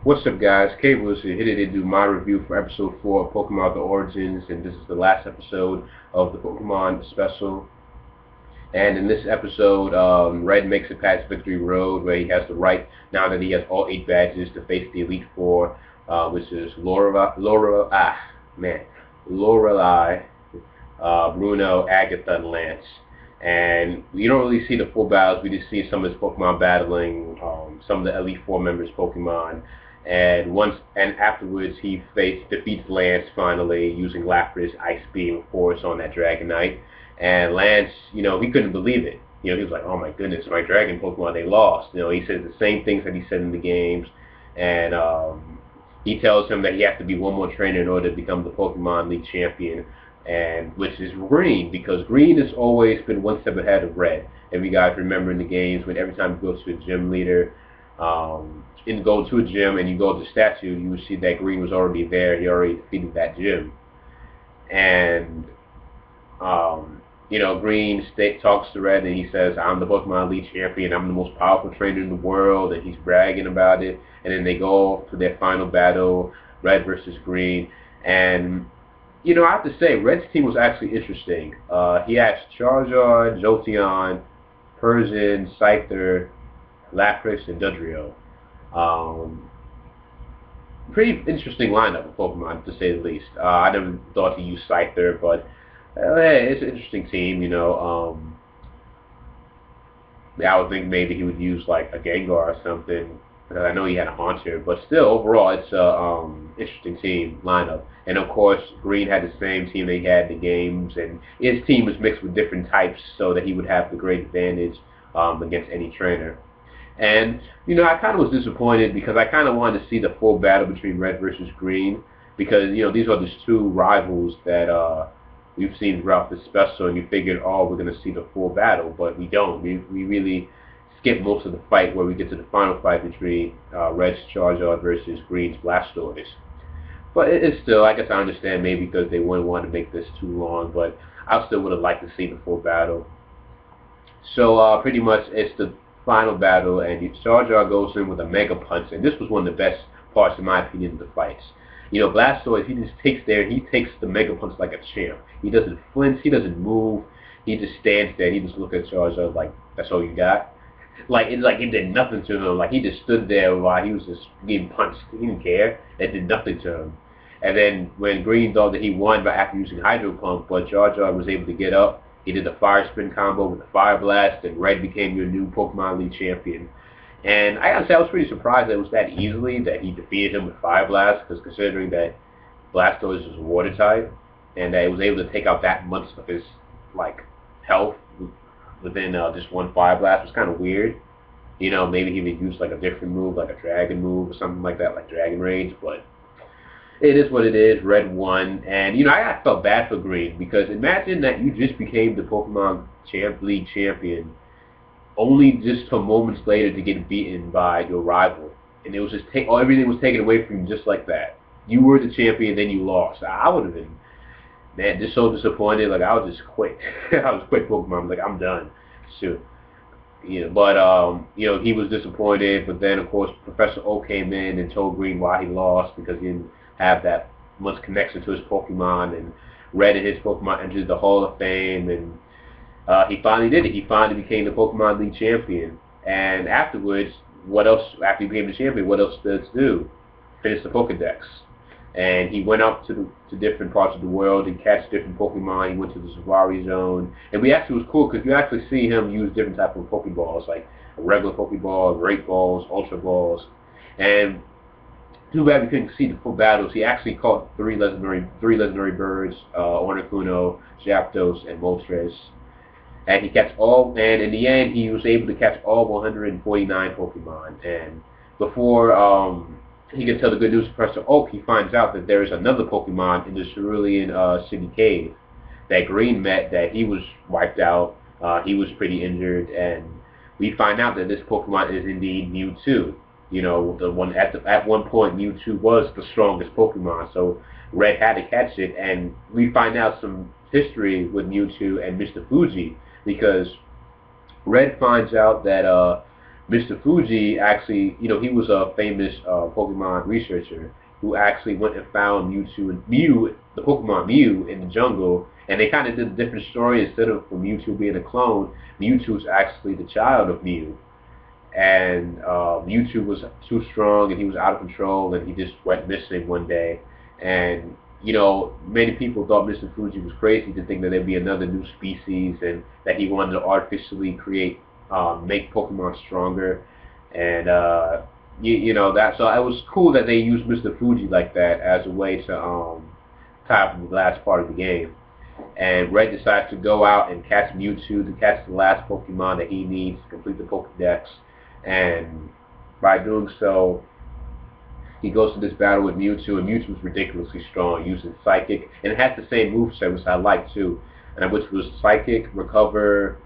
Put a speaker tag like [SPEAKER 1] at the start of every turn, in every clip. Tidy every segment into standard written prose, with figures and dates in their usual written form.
[SPEAKER 1] What's up, guys? Cable here to do my review for episode 4 of Pokemon The Origins, and this is the last episode of the Pokemon special. And in this episode, Red makes it past Victory Road, where he has the right, now that he has all 8 badges, to face the Elite Four, which is Lorelei, Bruno, Agatha, and Lance. And you don't really see the full battles. We just see some of his Pokemon battling some of the Elite Four members' Pokemon. And afterwards he defeats Lance finally using Lapras, Ice Beam, of course, on that Dragonite. And Lance, he couldn't believe it. He was like, "Oh my goodness, my Dragon Pokemon, they lost." He says the same things that he said in the games, and he tells him that he has to be one more trainer in order to become the Pokemon League champion, and which is Green, because Green has always been one step ahead of Red. If you guys remember in the games, when every time you go to a gym leader, and go to a gym and you go to the statue, you would see that Green was already there. He already defeated that gym. And Green talks to Red and he says, "I'm the Pokemon League champion. I'm the most powerful trainer in the world," and he's bragging about it. And then they go to their final battle, Red versus Green. And I have to say, Red's team was actually interesting. He has Charizard, Jolteon, Persian, Scyther, Lapras, and Dodrio. Pretty interesting lineup of Pokemon, to say the least. I never thought to use Scyther, but hey, it's an interesting team. I would think maybe he would use like a Gengar or something, because I know he had a Haunter. But still, overall, it's a interesting team lineup. And of course, Green had the same team they had in the games, and his team was mixed with different types, so that he would have the great advantage against any trainer. And I kind of was disappointed, because I kind of wanted to see the full battle between Red versus Green, because these are just two rivals that we've seen throughout the special, and you figured, oh, we're going to see the full battle, but we don't. We really skip most of the fight, where we get to the final fight between Red's Charizard versus Green's Blastoise. But it's still, I guess I understand, maybe because they wouldn't want to make this too long, but I still would have liked to see the full battle. So pretty much it's the final battle, and Charizard goes in with a Mega Punch, and this was one of the best parts, in my opinion, of the fights. Blastoise, he just takes the Mega Punch like a champ. He doesn't flinch, he doesn't move, he just stands there, he just looks at Charizard like, "That's all you got?" It did nothing to him. Like, he just stood there while he was just getting punched. He didn't care. It did nothing to him. And then when Green thought that he won by after using Hydro Pump, but Charizard was able to get up, he did the Fire Spin combo with the Fire Blast, and Red became your new Pokemon League champion. And I gotta say, I was pretty surprised that it was that easily that he defeated him with Fire Blast, because considering that Blastoise is a Water type, and that he was able to take out that much of his health within just one Fire Blast was kind of weird. Maybe he would use like a different move, like a Dragon move or something like that, like Dragon Rage, but it is what it is. Red won, and I felt bad for Green, because imagine that you just became the Pokemon League champion, only just some moments later to get beaten by your rival, and it was just everything was taken away from you just like that. You were the champion, then you lost. I would have been, man, just so disappointed. Like, I would just quit. I was quit Pokemon. Like, I'm done. Shoot. But he was disappointed. But then, of course, Professor Oak came in and told Green why he lost, because he didn't have that much connection to his Pokemon, and Red and his Pokemon entered the Hall of Fame, and he finally did it. He finally became the Pokemon League champion. And afterwards, what else? After he became the champion, what else does he do? Finish the Pokedex. And he went up to different parts of the world and catch different Pokemon. He went to the Safari Zone, and we actually was cool, because you actually see him use different types of Pokeballs, like a regular Pokeball, Great Balls, Ultra Balls. And too bad we couldn't see the full battles. He actually caught three legendary birds: Ornikuno, Zapdos, and Moltres. And he catch all. And in the end, he was able to catch all 149 Pokemon. And before he can tell the good news to Professor Oak, he finds out that there is another Pokemon in the Cerulean City Cave that Green met, that he was wiped out. He was pretty injured, and we find out that this Pokemon is indeed Mewtwo. The one at one point, Mewtwo was the strongest Pokemon, so Red had to catch it. And we find out some history with Mewtwo and Mr. Fuji, because Red finds out that Mr. Fuji actually, he was a famous Pokemon researcher who actually went and found the Pokemon Mew in the jungle, and they kind of did a different story. Instead of for Mewtwo being a clone, Mewtwo's actually the child of Mew, and Mewtwo was too strong and he was out of control, and he just went missing one day. And many people thought Mr. Fuji was crazy to think that there'd be another new species and that he wanted to artificially make Pokemon stronger. And that, so it was cool that they used Mr. Fuji like that as a way to tie up the last part of the game. And Red decides to go out and catch Mewtwo, to catch the last Pokemon that he needs to complete the Pokedex. And by doing so, he goes to this battle with Mewtwo, and Mewtwo's ridiculously strong, using Psychic, and it has the same moveset, which I like too, and which was Psychic, Recover,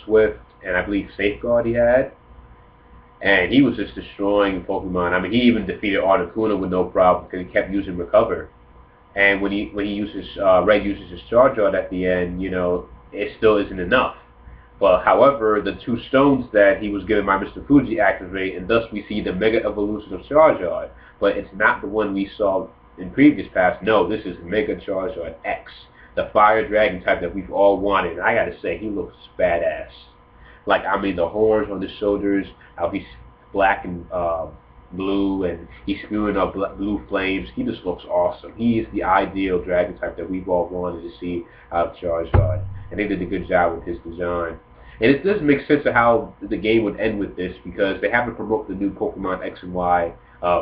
[SPEAKER 1] Swift, and I believe Safeguard he had. And he was just destroying Pokemon. I mean, he even defeated Articuno with no problem because he kept using Recover. And when he uses Red uses his Charizard at the end, it still isn't enough. But however, the two stones that he was given by Mr. Fuji activate, and thus we see the Mega Evolution of Charizard. But it's not the one we saw in previous past. No, this is Mega Charizard X, the Fire Dragon type that we've all wanted. And I gotta say, he looks badass. Like, I mean, the horns on his shoulders, how he's black and blue, and he's spewing up blue flames. He just looks awesome. He is the ideal dragon type that we've all wanted to see out of Charizard. And they did a good job with his design. And it does make sense of how the game would end with this, because they have to promote the new Pokemon X and Y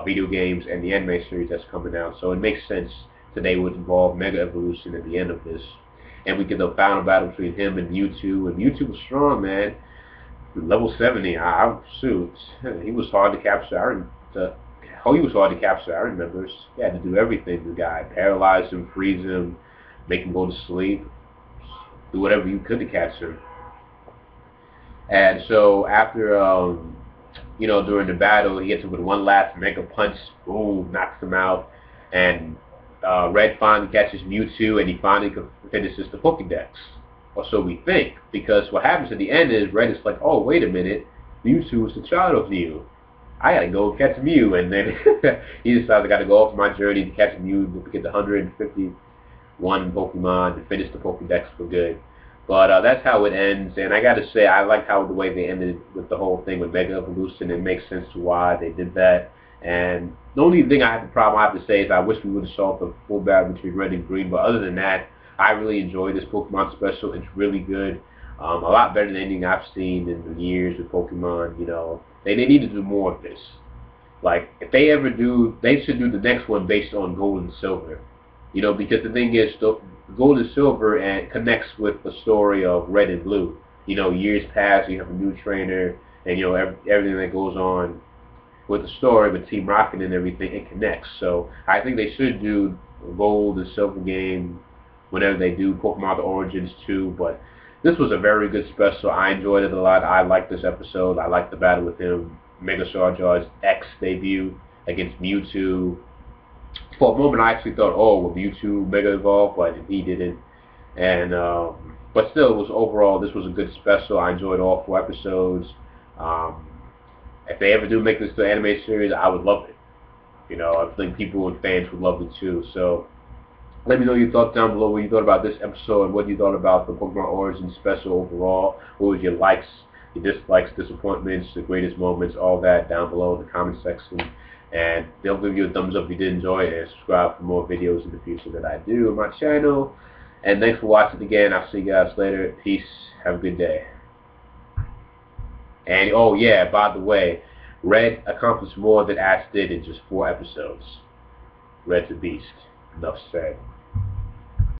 [SPEAKER 1] video games and the anime series that's coming out. So it makes sense today would involve Mega Evolution at the end of this. And we get the final battle between him and Mewtwo. And Mewtwo was strong, man. Level 70, shoot, he was hard to capture. He was hard to capture. I remember. He had to do everything. The guy paralyze him, freeze him, make him go to sleep, do whatever you could to capture him. And so after, during the battle, he hits him with one last Mega Punch. Boom, knocks him out. And Red finally catches Mewtwo, and he finally finishes the Pokédex. Or so we think, because what happens at the end is Red is like, oh, wait a minute, Mewtwo is the child of Mew. I gotta go catch Mew, and then he decides I gotta go off my journey to catch Mew to get the 151 Pokemon to finish the Pokédex for good. But that's how it ends, and I gotta say, I like how the way they ended with the whole thing with Mega Evolution. It makes sense to why they did that. And the only thing I have to say is I wish we would have saw the full battle between Red and Green, but other than that, I really enjoyed this Pokemon special. It's really good. A lot better than anything I've seen in the years with Pokemon. They need to do more of this. Like, if they ever do, they should do the next one based on Gold and Silver. Because the thing is, the Gold and Silver and connects with the story of Red and Blue. Years pass, you have a new trainer, and everything that goes on with the story with Team Rocket and everything, it connects. So I think they should do Gold and Silver game whenever they do Pokemon The Origins too. But this was a very good special. I enjoyed it a lot. I liked this episode. I liked the battle with him. Mega Charizard's X debut against Mewtwo. For a moment, I actually thought, oh, will Mewtwo Mega Evolve? But he didn't. And but still, this was a good special. I enjoyed all 4 episodes. If they ever do make this to an anime series, I would love it. I think people and fans would love it too. So let me know your thoughts down below, what you thought about this episode, and what you thought about the Pokemon Origins special overall. What was your likes, your dislikes, disappointments, the greatest moments, all that down below in the comment section. And they'll give you a thumbs up if you did enjoy it, and subscribe for more videos in the future that I do on my channel. And thanks for watching again. I'll see you guys later. Peace. Have a good day. And oh yeah, by the way, Red accomplished more than Ash did in just 4 episodes. Red's a beast. Enough said.